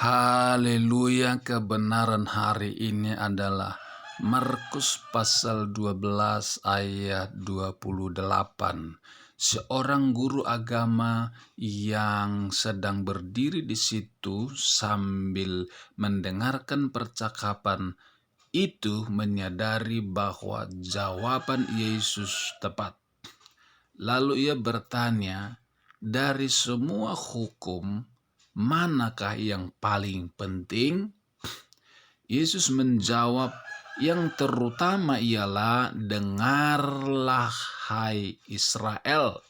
Haleluya, kebenaran hari ini adalah Markus pasal 12 ayat 28. Seorang guru agama yang sedang berdiri di situ sambil mendengarkan percakapan itu menyadari bahwa jawaban Yesus tepat. Lalu ia bertanya, dari semua hukum, manakah yang paling penting? Yesus menjawab, yang terutama ialah, dengarlah hai Israel,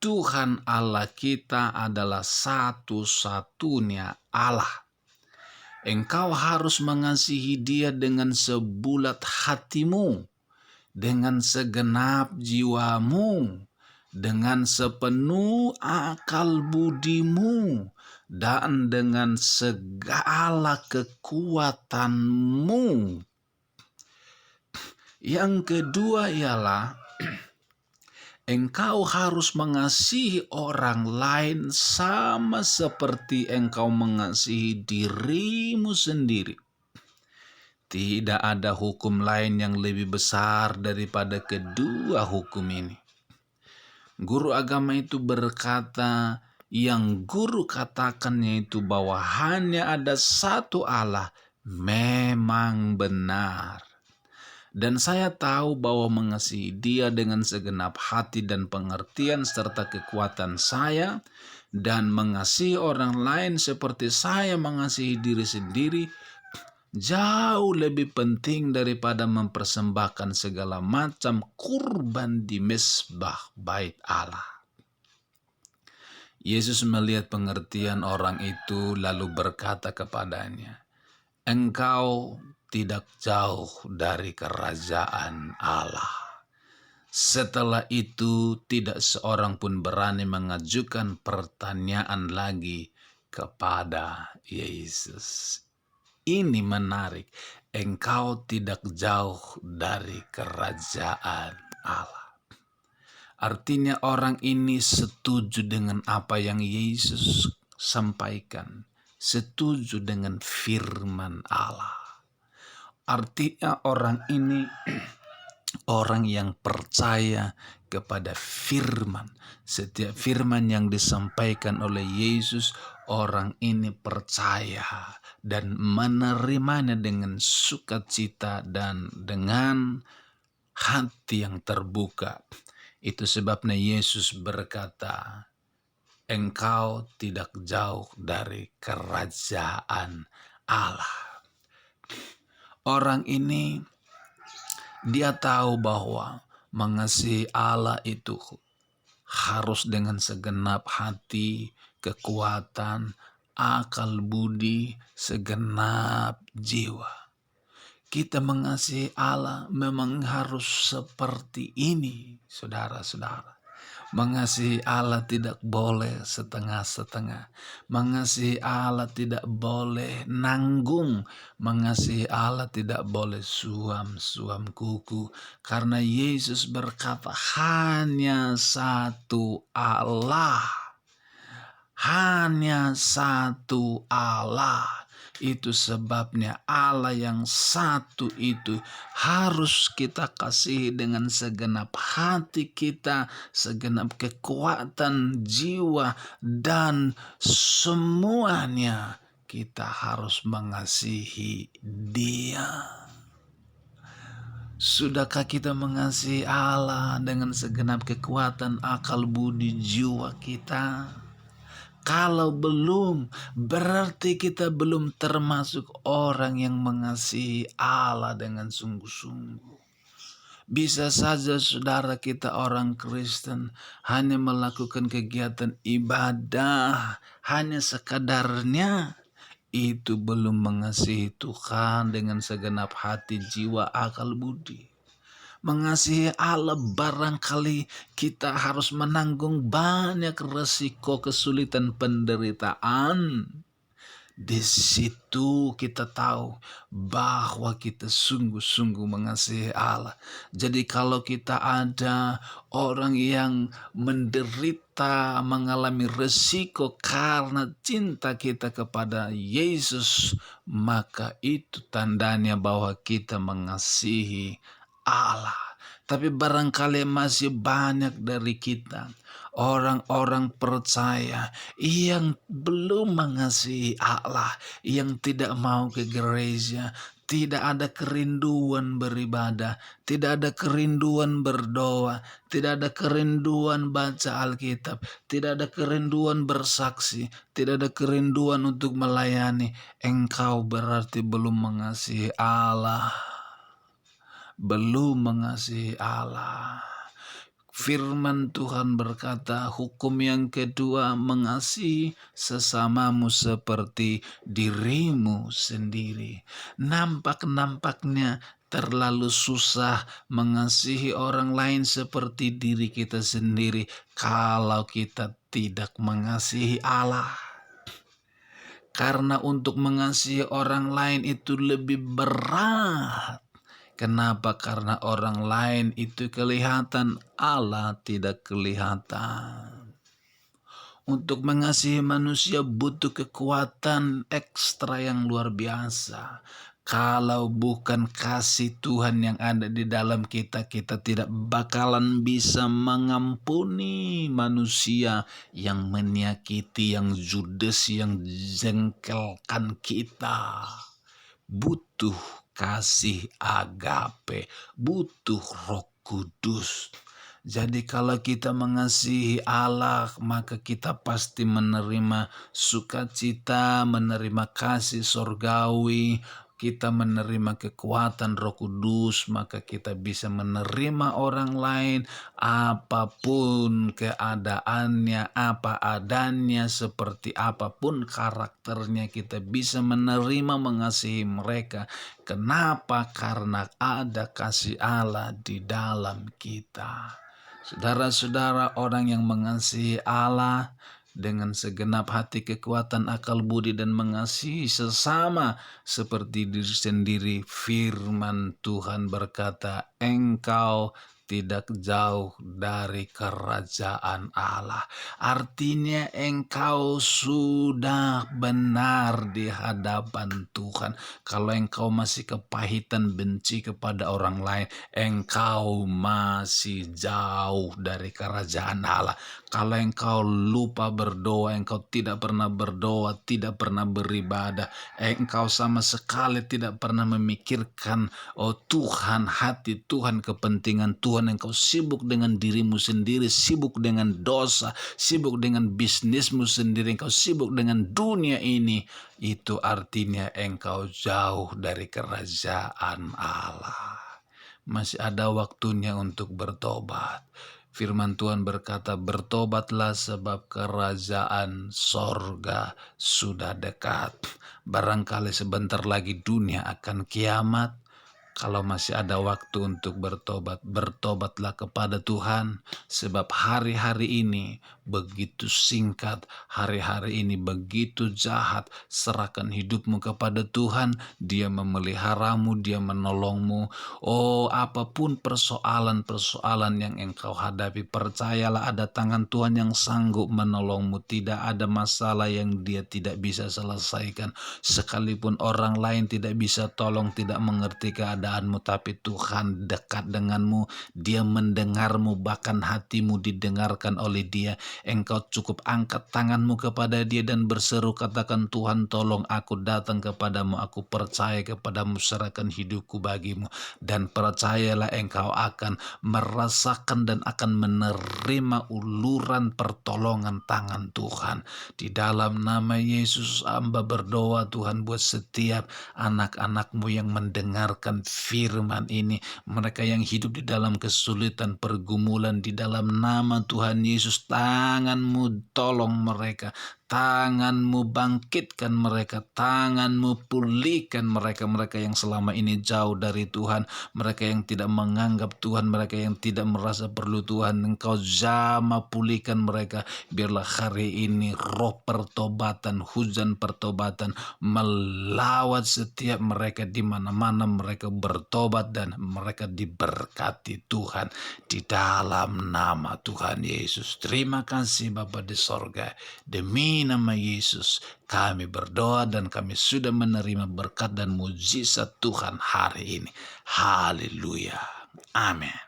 Tuhan Allah kita adalah satu-satunya Allah. Engkau harus mengasihi Dia dengan sebulat hatimu, dengan segenap jiwamu, dengan sepenuh akal budimu, dan dengan segala kekuatanmu. Yang kedua ialah, engkau harus mengasihi orang lain sama seperti engkau mengasihi dirimu sendiri. Tidak ada hukum lain yang lebih besar daripada kedua hukum ini. Guru agama itu berkata, yang guru katakan yaitu bahwa hanya ada satu Allah, memang benar. Dan saya tahu bahwa mengasihi Dia dengan segenap hati dan pengertian serta kekuatan saya, dan mengasihi orang lain seperti saya mengasihi diri sendiri, jauh lebih penting daripada mempersembahkan segala macam kurban di mezbah bait Allah. Yesus melihat pengertian orang itu lalu berkata kepadanya, engkau tidak jauh dari kerajaan Allah. Setelah itu tidak seorang pun berani mengajukan pertanyaan lagi kepada Yesus. Ini menarik, engkau tidak jauh dari kerajaan Allah. Artinya orang ini setuju dengan apa yang Yesus sampaikan, setuju dengan firman Allah. Artinya orang ini orang yang percaya kepada firman. Setiap firman yang disampaikan oleh Yesus, orang ini percaya dan menerimanya dengan sukacita dan dengan hati yang terbuka. Itu sebabnya Yesus berkata, engkau tidak jauh dari kerajaan Allah. Orang ini dia tahu bahwa mengasihi Allah itu harus dengan segenap hati, kekuatan, akal budi, segenap jiwa. Kita mengasihi Allah memang harus seperti ini, saudara-saudara. Mengasihi Allah tidak boleh setengah-setengah. Mengasihi Allah tidak boleh nanggung. Mengasihi Allah tidak boleh suam-suam kuku. Karena Yesus berkata hanya satu Allah. Hanya satu Allah. Itu sebabnya Allah yang satu itu harus kita kasihi dengan segenap hati kita, segenap kekuatan jiwa, dan semuanya kita harus mengasihi Dia. Sudahkah kita mengasihi Allah dengan segenap kekuatan akal budi jiwa kita? Kalau belum, berarti kita belum termasuk orang yang mengasihi Allah dengan sungguh-sungguh. Bisa saja saudara kita orang Kristen hanya melakukan kegiatan ibadah, hanya sekadarnya. Itu belum mengasihi Tuhan dengan segenap hati, jiwa, akal, budi. Mengasihi Allah barangkali kita harus menanggung banyak resiko, kesulitan, penderitaan. Di situ kita tahu bahwa kita sungguh-sungguh mengasihi Allah. Jadi kalau kita ada orang yang menderita, mengalami resiko karena cinta kita kepada Yesus, maka itu tandanya bahwa kita mengasihi Allah. Tapi barangkali masih banyak dari kita orang-orang percaya yang belum mengasihi Allah, yang tidak mau ke gereja, tidak ada kerinduan beribadah, tidak ada kerinduan berdoa, tidak ada kerinduan baca Alkitab, tidak ada kerinduan bersaksi, tidak ada kerinduan untuk melayani. Engkau berarti belum mengasihi Allah. Belum mengasihi Allah. Firman Tuhan berkata, hukum yang kedua, mengasihi sesamamu seperti dirimu sendiri. Nampaknya terlalu susah mengasihi orang lain seperti diri kita sendiri kalau kita tidak mengasihi Allah. Karena untuk mengasihi orang lain itu lebih berat. Kenapa? Karena orang lain itu kelihatan, Allah tidak kelihatan. Untuk mengasihi manusia butuh kekuatan ekstra yang luar biasa. Kalau bukan kasih Tuhan yang ada di dalam kita, kita tidak bakalan bisa mengampuni manusia yang menyakiti, yang judes, yang jengkelkan kita. Butuh kasih agape, butuh Roh Kudus. Jadi kalau kita mengasihi Allah, maka kita pasti menerima sukacita, menerima kasih sorgawi, kita menerima kekuatan Roh Kudus, maka kita bisa menerima orang lain apapun keadaannya, apa adanya, seperti apapun karakternya, kita bisa menerima, mengasihi mereka. Kenapa? Karena ada kasih Allah di dalam kita. Saudara-saudara, orang yang mengasihi Allah dengan segenap hati, kekuatan, akal budi, dan mengasihi sesama seperti diri sendiri, firman Tuhan berkata, engkau tidak jauh dari kerajaan Allah. Artinya engkau sudah benar di hadapan Tuhan. Kalau engkau masih kepahitan, benci kepada orang lain, engkau masih jauh dari kerajaan Allah. Kalau engkau lupa berdoa, engkau tidak pernah berdoa, tidak pernah beribadah, engkau sama sekali tidak pernah memikirkan, oh Tuhan, hati Tuhan, kepentingan Tuhan, engkau sibuk dengan dirimu sendiri, sibuk dengan dosa, sibuk dengan bisnismu sendiri, engkau sibuk dengan dunia ini, itu artinya engkau jauh dari kerajaan Allah. Masih ada waktunya untuk bertobat. Firman Tuhan berkata, bertobatlah sebab kerajaan sorga sudah dekat. Barangkali sebentar lagi dunia akan kiamat. Kalau masih ada waktu untuk bertobat, bertobatlah kepada Tuhan. Sebab hari-hari ini begitu singkat, hari-hari ini begitu jahat. Serahkan hidupmu kepada Tuhan, Dia memeliharamu, Dia menolongmu. Oh, apapun persoalan-persoalan yang engkau hadapi, percayalah ada tangan Tuhan yang sanggup menolongmu. Tidak ada masalah yang Dia tidak bisa selesaikan. Sekalipun orang lain tidak bisa tolong, tidak mengerti keadaanmu, tapi Tuhan dekat denganmu. Dia mendengarmu, bahkan hatimu didengarkan oleh Dia. Engkau cukup angkat tanganmu kepada Dia dan berseru, katakan, Tuhan tolong aku, datang kepadamu, aku percaya kepadamu, serahkan hidupku bagimu. Dan percayalah engkau akan merasakan dan akan menerima uluran pertolongan tangan Tuhan. Di dalam nama Yesus hamba berdoa, Tuhan, buat setiap anak-anakmu yang mendengarkan firman ini, mereka yang hidup di dalam kesulitan, pergumulan, di dalam nama Tuhan Yesus, tanganmu tolong mereka, Tangan-Mu bangkitkan mereka, Tangan-Mu pulihkan mereka-mereka yang selama ini jauh dari Tuhan, mereka yang tidak menganggap Tuhan, mereka yang tidak merasa perlu Tuhan. Engkau jamah pulihkan mereka. Biarlah hari ini roh pertobatan, hujan pertobatan melawat setiap mereka di mana-mana mereka bertobat dan mereka diberkati Tuhan di dalam nama Tuhan Yesus. Terima kasih Bapa di sorga. Demi nama Yesus kami berdoa dan kami sudah menerima berkat dan mujizat Tuhan hari ini. Haleluya. Amin.